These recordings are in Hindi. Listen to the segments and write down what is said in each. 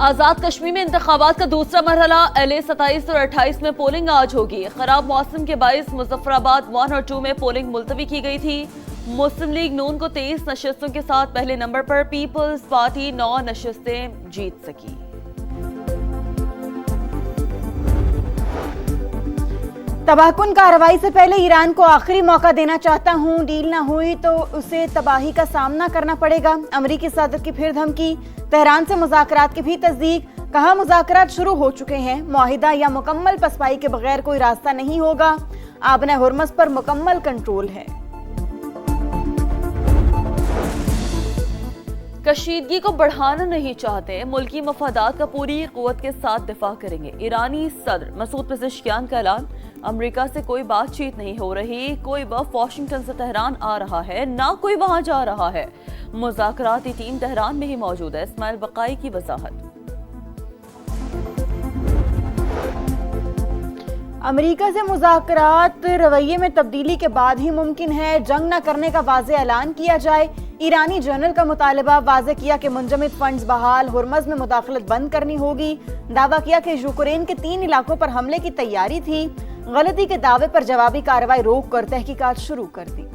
आजाद कश्मीर में इंतखाबात का दूसरा मरहला LA 27 और 28 में पोलिंग आज होगी। खराब मौसम के बाइस मुजफ्फराबाद 1 और 2 में पोलिंग मुलतवी की गई थी। मुस्लिम लीग नून को 23 नशस्तों के साथ पहले नंबर पर, पीपल्स पार्टी 9 नशस्तें जीत सकी। तबाहकुन कार्रवाई से पहले ईरान को आखिरी मौका देना चाहता हूं, डील ना हुई तो उसे तबाही का सामना करना पड़ेगा। अमेरिकी सदर की फिर धमकी, तेहरान से मुज़ाकरात की भी तस्दीक, कहा मुज़ाकरात शुरू हो चुके हैं, मुआहिदा या मुकम्मल पसपाई के बगैर कोई रास्ता नहीं होगा। आबने हुर्मस पर मुकम्मल कंट्रोल है। कशीदगी को बढ़ाना नहीं चाहते, मुल्की मफादात का पूरी कुव्वत के साथ दिफा करेंगे। ईरानी सदर मसूद पेज़ेश्कियान का ऐलान, अमेरिका से कोई बातचीत नहीं हो रही, कोई वफ़द वाशिंगटन से तेहरान आ रहा है, ना कोई वहां जा रहा है। मुज़ाकराती टीम तेहरान में ही मौजूद है। इस्माइल बकाई की वजाहत। अमेरिका से मुज़ाकरात रवैये में तब्दीली के बाद ही मुमकिन है, जंग न करने का वाज़े ऐलान किया जाए। ईरानी जनरल का मुतालबा, वाज़े किया कि मुंजमद फंड्स बहाल, हुर्मज़ में मुदाखलत बंद करनी होगी। दावा किया कि यूक्रेन के 3 इलाकों पर हमले की तैयारी थी। गलती के दावे पर जवाबी कार्रवाई रोक कर तहकीकात शुरू कर दी।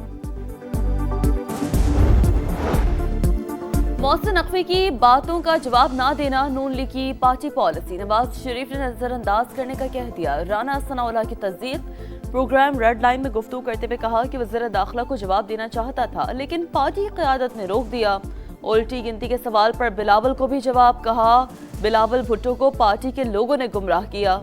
मोहसिन नकवी की बातों का जवाब ना देना नून लीग की पार्टी पॉलिसी, नवाज शरीफ ने नजरअंदाज करने का कह दिया। राना सनाउल्लाह की तस्दीक, प्रोग्राम रेड लाइन में गुफ्तगू करते हुए कहा कि वज़ीर दाखिला को जवाब देना चाहता था लेकिन पार्टी क़यादत ने रोक दिया। उल्टी गिनती के सवाल पर बिलावल को भी जवाब, कहा बिलावल भुट्टो को पार्टी के लोगों ने गुमराह किया।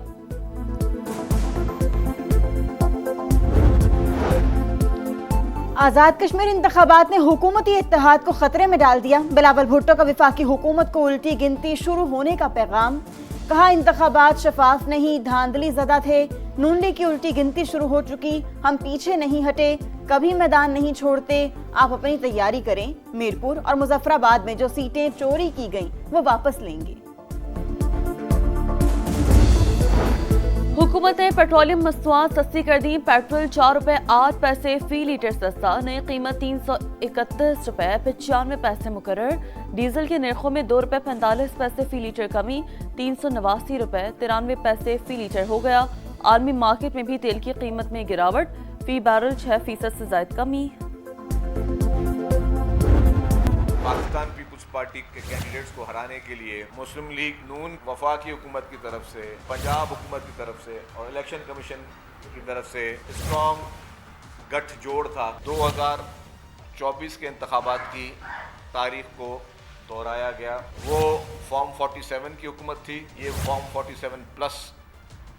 आजाद कश्मीर इंतखाबात ने हुकूमती इत्तेहाद को खतरे में डाल दिया। बिलावल भुट्टो का वफाकी हुकूमत को उल्टी गिनती शुरू होने का पैगाम, कहा इंतखाबात शफाफ नहीं, धांधली ज़दा थे। नून लीग की उल्टी गिनती शुरू हो चुकी, हम पीछे नहीं हटे, कभी मैदान नहीं छोड़ते। आप अपनी तैयारी करें, मीरपुर और मुजफ्फराबाद में जो सीटें चोरी की गईं वो वापस लेंगे। हुकूमत ने पेट्रोलियम मसनूआत सस्ती कर दी। पेट्रोल 4 रुपए 8 पैसे फी लीटर सस्ता, नई कीमत 331 रुपए 95 पैसे मुकर्रर। डीजल के निर्खों में 2 रुपए 45 पैसे फी लीटर कमी, 389 रुपए 93 पैसे फी लीटर हो गया। आलमी मार्केट में भी तेल की कीमत में गिरावट, फी बैरल 6% से ज्यादा कमी। पाकिस्तान पीपुल्स पार्टी के कैंडिडेट्स को हराने के लिए मुस्लिम लीग नून वफाकी हुकूमत की तरफ से, पंजाब हुकूमत की तरफ से और इलेक्शन कमीशन की तरफ से स्ट्रॉन्ग गठजोड़ था। 2024 के इंतखाबात की तारीख को दोहराया गया। वो फॉर्म 47 की हुकूमत थी, ये फॉर्म 47 प्लस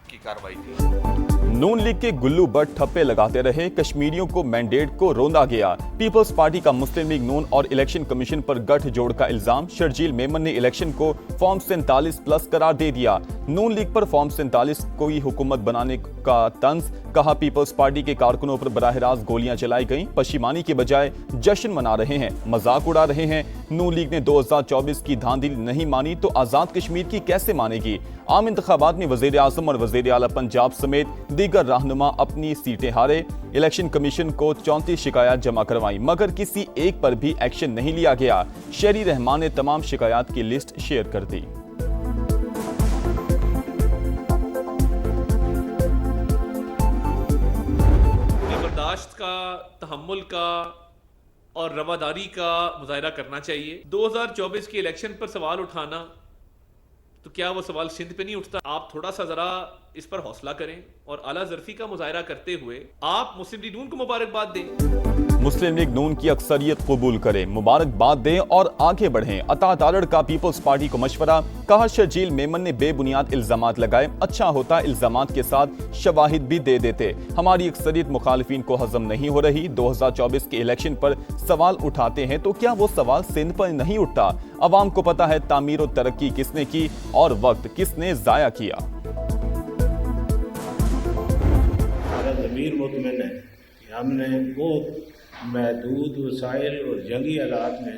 की कार्रवाई थी। नून लीग के गुल्लू बट ठप्पे लगाते रहे, कश्मीरियों को मैंडेट को रोंदा गया। पीपल्स पार्टी का मुस्लिम लीग नून और इलेक्शन कमीशन पर गठजोड़ का इल्जाम, शर्जील मेमन ने इलेक्शन को फॉर्म 47 प्लस करार दे दिया। नून लीग पर फॉर्म 47 कोई हुकूमत बनाने का तंज, कहा पीपल्स पार्टी के कारकुनों पर बराह रास्त गोलियां चलाई गईं, पशिमानी के बजाय जश्न मना रहे हैं, मजाक उड़ा रहे हैं। नून लीग ने 2024 की धांधली नहीं मानी तो आजाद कश्मीर की कैसे मानेगी। आम इंतखाबात में वजीर आजम और वजीर आला पंजाब समेत दीगर रहनुमा अपनी सीटें हारे। इलेक्शन कमीशन को 34 शिकायत जमा करवाई मगर किसी एक पर भी एक्शन नहीं लिया गया। शेरी रहमान ने तमाम शिकायत की लिस्ट शेयर कर दी। बर्दाश्त का, तहम्मुल का और रवादारी का मुजाहिरा करना चाहिए। 2024 के इलेक्शन पर सवाल उठाना तो क्या वो सवाल सिंध पे नहीं उठता? आप थोड़ा सा जरा इस पर हौसला करें और आला ज़र्फी का मुजाहिरा करते हुए आप मुस्लिम लीग नून को मुबारकबाद दें। मुस्लिम लीग नून की अक्सरियत कबूल करें, मुबारकबाद दें और आगे बढ़ें। अता तारड़ का पीपल्स पार्टी को मशवरा, कहा शर्जील मेमन ने बेबुनियाद इल्जामात लगाए, अच्छा होता इल्जामात के साथ शवाहिद भी दे देते। हमारी अक्सरियत मुखालिफिन को हजम नहीं हो रही। 2024 के इलेक्शन पर सवाल उठाते हैं तो क्या वो सवाल सिंध पर नहीं उठता? अवाम को पता है तामीर और तरक्की किसने की और वक्त किसने जाया किया। ज़मीर मुतमिन है कि हमने बहुत महदूद वसाइल और जंगी हालात में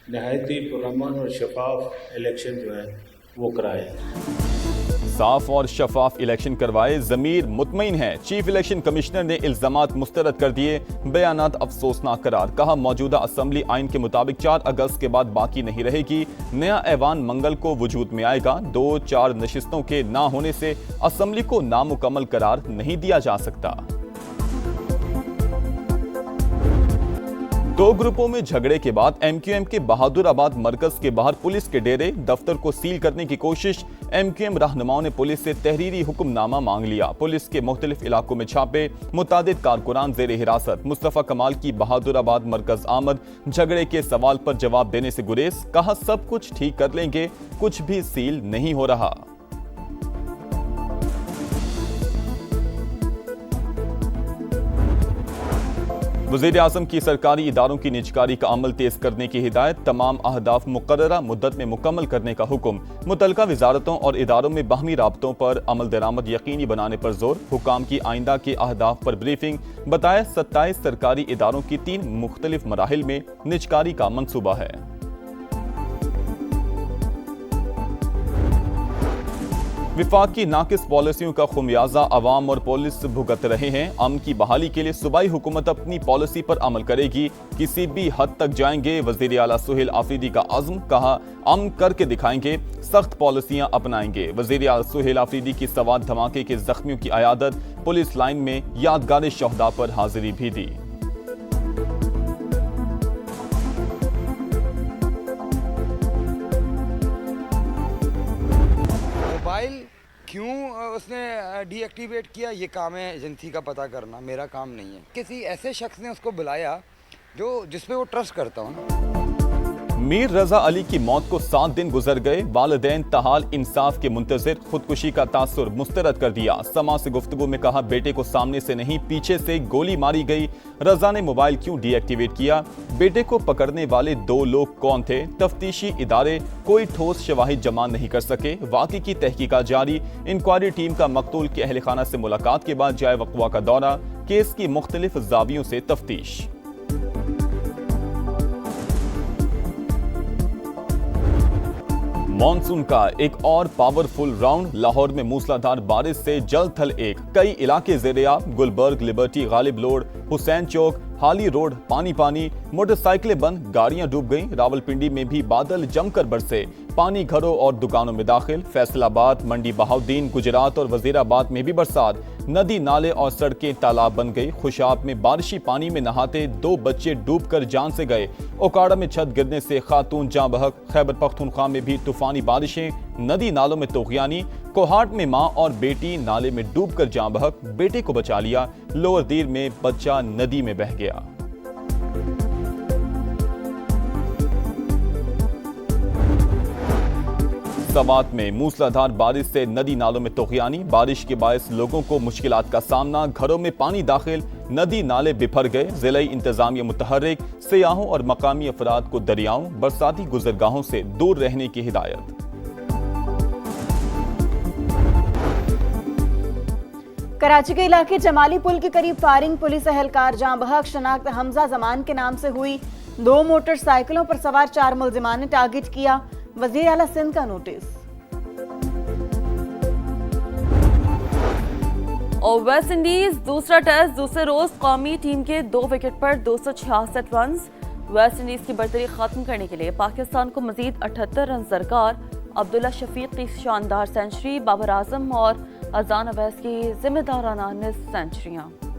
नहायती पुरअमन और शफाफ इलेक्शन जो है वो कराए। साफ और शफाफ इलेक्शन करवाए, जमीर मुतमईन है। चीफ इलेक्शन कमिश्नर ने इल्जामात मुस्तरद कर दिए, बयानात अफसोसनाक करार। कहा मौजूदा असम्बली आइन के मुताबिक 4 अगस्त के बाद बाकी नहीं रहेगी। नया ऐवान मंगल को वजूद में आएगा। 2-4 नशिस्तों के ना होने से असम्बली को नामुकम्मल करार नहीं दिया जा सकता। 2 ग्रुपों में झगड़े के बाद एमक्यूएम के बहादुराबाद मरकज के बाहर पुलिस के डेरे दफ्तर को सील करने की कोशिश। एमक्यूएम रहनुमाओं ने पुलिस से तहरीरी हुक्मनामा मांग लिया। पुलिस के मुख्तलिफ इलाकों में छापे, मुतादिद कारकुनान जेर हिरासत। मुस्तफा कमाल की बहादुराबाद मरकज आमद, झगड़े के सवाल पर जवाब देने से गुरेज। कहा सब कुछ ठीक कर लेंगे, कुछ भी सील नहीं हो रहा। वज़ीर आज़म की सरकारी इदारों की निजकारी का अमल तेज करने की हिदायत। तमाम अहदाफ मुकर्ररा मुद्दत में मुकम्मल करने का हुक्म। मुतल्लिका वजारतों और इदारों में बाहमी राबतों पर अमल दरामद यकीनी बनाने पर जोर। हुकाम की आइंदा के अहदाफ पर ब्रीफिंग। बताया 27 सरकारी इदारों की 3 मुख्तलिफ मराहिल में निजकारी का मंसूबा है। विफाक की नाकिस पॉलिसियों का खुमियाजा अवाम और पुलिस भुगत रहे हैं। अमन की बहाली के लिए सूबाई हुकूमत अपनी पॉलिसी पर अमल करेगी, किसी भी हद तक जाएंगे। वज़ीर आला सुहेल आफरीदी का अज़्म। कहा अमन करके दिखाएंगे, सख्त पॉलिसियां अपनाएंगे। वज़ीर आला सुहेल आफरीदी की सवात धमाके के जख्मियों की अयादत। पुलिस लाइन में यादगार शहदा पर हाजिरी भी दी। मोबाइल क्यों उसने डीएक्टिवेट किया, ये काम है एजेंसी का पता करना, मेरा काम नहीं है। किसी ऐसे शख्स ने उसको बुलाया जिस पे वो ट्रस्ट करता हूँ ना। मीर रजा अली की मौत को 7 दिन गुजर गए। वालिदैन तहाल इंसाफ के मुंतजिर। खुदकुशी का तासुर मुस्तरद कर दिया। समा से गुफ्तगू में कहा बेटे को सामने से नहीं पीछे से गोली मारी गई। रजा ने मोबाइल क्यों डीएक्टिवेट किया? बेटे को पकड़ने वाले 2 लोग कौन थे? तफ्तीशी इदारे कोई ठोस शवाहिद जमा नहीं कर सके। वाक़ई की तहकीकात जारी। इंक्वायरी टीम का मकतूल के अहल खाना से मुलाकात के बाद जाए वक़्वा का दौरा। केस की मुख्तलिफ ज़ावियों से तफ्तीश। मॉनसून का एक और पावरफुल राउंड। लाहौर में मूसलाधार बारिश से जल थल एक। कई इलाके ज़ेरे-आब। गुलबर्ग, लिबर्टी, गालिब रोड, हुसैन चौक, हाली रोड पानी पानी। मोटरसाइकिलें बंद, गाड़ियां डूब गईं। रावलपिंडी में भी बादल जमकर बरसे। पानी घरों और दुकानों में दाखिल। फैसलाबाद, मंडी बहाउद्दीन, गुजरात और वजीराबाद में भी बरसात। नदी नाले और सड़कें तालाब बन गई। खुशाब में बारिशी पानी में नहाते 2 बच्चे डूबकर जान से गए। ओकाड़ा में छत गिरने से खातून जाँ बहक। खैबर पख्तूनख्वा में भी तूफानी बारिशें, नदी नालों में तोग़यानी। कोहाट में मां और बेटी नाले में डूबकर जाँ बहक, बेटे को बचा लिया। लोअर दीर में बच्चा नदी में बह गया। सवात में मूसलाधार बारिश से नदी नालों में तोग़यानी। बारिश के बायस लोगों को मुश्किलात का सामना। घरों में पानी दाखिल, नदी नाले बिफर गए। ज़िलाई इंतजामिया मुतहर्रिक। सियाहों और मकामी अफराद को दरियाओं, बरसाती गुजरगाहों से दूर रहने की हिदायत। कराची के इलाके जमाली पुल के करीब फायरिंग। पुलिस एहलकार जाँ बहक। शनाख्त हमजा जमान के नाम से हुई। 2 मोटरसाइकिलों पर सवार 4 मुल्जिमान ने टारगेट किया। वज़ीर आला सिंध का नोटिस। और वेस्ट इंडीज दूसरा टेस्ट दूसरे रोज कौमी टीम के 2 विकेट पर 266 रन। वेस्ट इंडीज की बर्तरी खत्म करने के लिए पाकिस्तान को मजीद 78 रन दरकार। अब्दुल्ला शफीक की शानदार सेंचुरी, बाबर आजम और अजान अवैस की जिम्मेदाराना निस्फ सेंचुरियां।